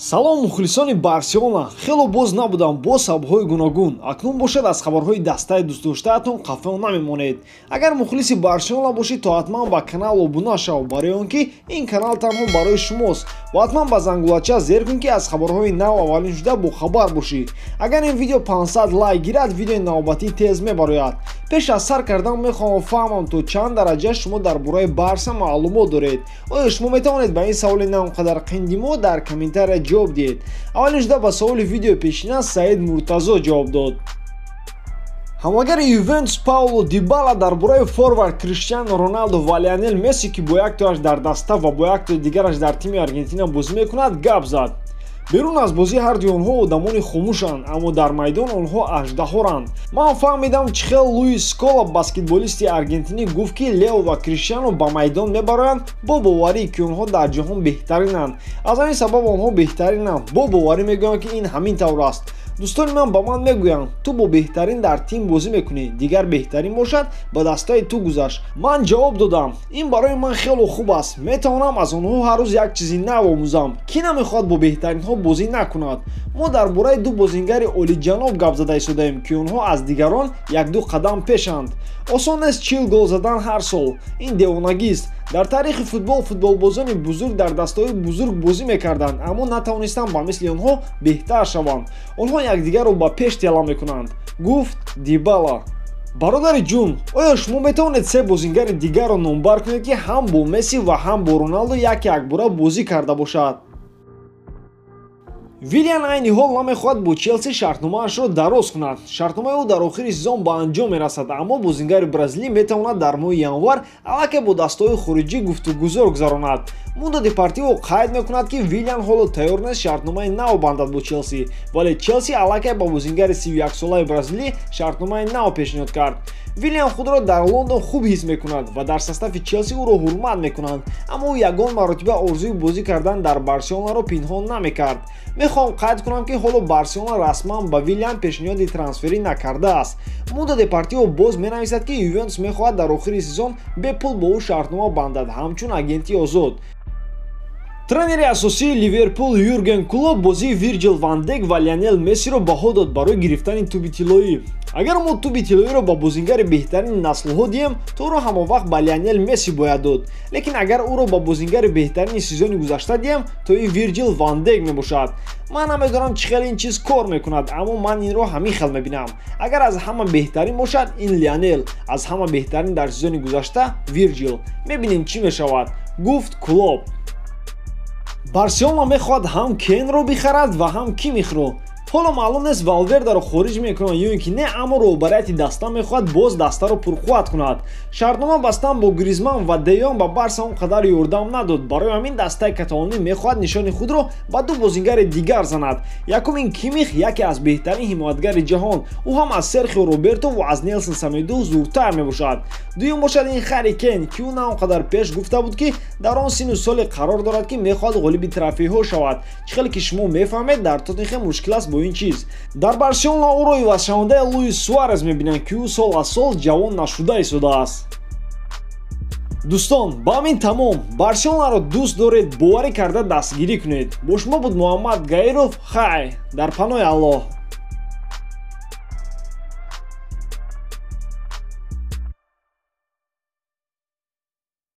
салом мухлисони Барселона, хело боз набудам бо сабабҳои гуногун. Акнун бошад аз хабарҳои дастаи дӯстдоштаатон қафел намемонед. Агар мухлиси Барселона бошед, то ҳатман ба канал обуна шав, барои он ки ин канал танҳо барои шумост. Ва ҳатман ба зангулача зер кун ки аз хабарҳои нав аввалин шуда бохабар бошӣ. Агар ин видео 500 лайк гирад, видеои навбатӣ тез мебарояд. Пеш аз сар кардан мехоҳам фаҳмам то чанд дараҷа шумо дар бораи Барса маълумот доред. Оё шумо метавонед ба ин саволи на он қадар қиндимо дар комментария ҷавоб диҳед. Аввалин шуда ба саволи видео пешина Саид Муртазо ҷавоб дод. ҳамлагари Ювентус Пауло Дибала дар бораи форвард Криштиано Роналдо ва Лионел Месси ки бо яктояш дар даста ва бо яктои дигараш дар тими Аргентина бозӣ мекунад гап зад. берун аз бозӣ ҳардуи онҳо одамони хомӯшанд, аммо дар майдон онҳо аждаҳоранд. ман фаҳмидам чӣ хел Луис Скола, баскетболисти аргентинӣ, гуфт ки Лео ва Криштиано ба майдон мебароянд бо боварӣ ки онҳо дар ҷаҳон беҳтаринанд. аз ҳамин сабаб онҳо беҳтаринанд. бо боварӣ мегӯянд ки ин ҳамин тавр аст. дӯстони ман ба ман мегӯянд ту бо беҳтарин дар тим бозӣ мекунӣ, дигар беҳтарин бошад ба дастаи ту гузашт. ман ҷавоб додам, ин барои ман хело хуб аст. метавонам аз онҳо ҳар рӯз як чизи нав омӯзам. кӣ намехоҳад бо беҳтаринҳо бозӣ накунад? мо дар бораи ду бозингари олиҷаноб гап зада истодаем ки онҳо аз дигарон як-ду қадам пешанд. осон нест 40 гол задан ҳар сол. ин девонагист. дар таърихи футбол футболбозони бузург дар дастаҳои бузург бозӣ мекарданд, аммо натавонистанд ба мисли онҳо беҳтар шаванд. онҳо якдигарро ба пеш тела мекунанд, гуфт Дибала. бародари ҷун, оё шумо метавонед се бозингари дигарро номбар кунед ки ҳам бо Месси ва ҳам бо Роналдо як-якбора бозӣ карда бошад? Вилиан айни ҳол намехоҳад бо Челси шартномаашро дароз кунад. шартномаи ӯ дар охири сезон ба анҷом мерасад, аммо бозингари бразилӣ метавонад дар моҳи январ аллакай бо дастаҳои хориҷӣ гуфтугузор гузаронад. Мундо Депортиво қайд мекунад ки Вилиан ҳоло тайёр нест шартномаи нав бандад бо Челси, вале Челси аллакай ба бозингари 31-солаи бразилӣ шартномаи нав пешниҳод кард. Вилиан худро дар Лондон хуб ҳис мекунад ва дар состафи Челси ӯро ҳурмат мекунанд, аммо ӯ ягон маротиба орзуи бозӣ кардан дар Барселонаро пинҳон намекард. мехоҳам қайд кунам ки ҳоло Барселона расман ба Вилиан пешниҳоди трансферӣ накардааст. Мундо Депортиво боз менависад ки Ювентус мехоҳад дар охири сезон бепул бо ӯ шартнома бандад ҳамчун агенти озод. тренери асосии Ливерпул Юрген Клоп бозии Вирҷил ван Дейк ва Лионел Мессиро баҳо дод барои гирифтани туби тиллоӣ. агар мо туби тиллоиро ба бозингари беҳтарини наслҳо диҳем, то ӯро ҳамовақт ба Лионел Месси бояд дод. лекин агар ӯро ба бозингари беҳтарини сезони гузашта диҳем, то ин Вирҷил ван Дейк мебошад. ман намедонам чӣ хел ин чиз кор мекунад, аммо ман инро ҳамин хел мебинам. агар аз ҳама беҳтарин бошад, ин Лионел, аз ҳама беҳтарин дар сезони гузашта Вирҷил. мебинем чӣ мешавад, гуфт Клоп. Барселона мехоҳад ҳам Кенро бихарад ва ҳам Кимихро. ҳоло маълум нест Валвердаро хориҷ мекунад ё ин ки не, аммо роҳбарияти даста мехоҳад боз дастаро пурқувват кунад. шартнома бастан бо Гризман ва Де Йонг ба Барса он қадар ёрдам надод. барои ҳамин дастаи каталонӣ мехоҳад нишони худро ба ду бозингари дигар занад. якумин Кимих яке аз беҳтарин ҳимоятгари ҷаҳон. ӯ ҳам аз Серхио Роберто ва аз Нелсон Семеду зуртар мебошад. дуюм бошад ин Харри Кейн, ки ӯ на он қадар пеш гуфта буд ки дар он сину соле қарор дорад ки мехоҳад ғолиби трофеиҳо шавад. чӣ хеле ки шумо мефаҳмед, дар Тоттенхем мушкил аст бо ин чиз. дар Барселона ӯро ивазшавандаи Луис Суарес мебинанд, ки ӯ сол аз сол ҷавон нашуда истодааст. дӯстон, ба ҳамин тамом. Барселонаро дӯст доред, боварӣ карда дастгирӣ кунед. бо шумо буд Муҳаммад Гаиров. хай дар паноҳи Аллоҳ.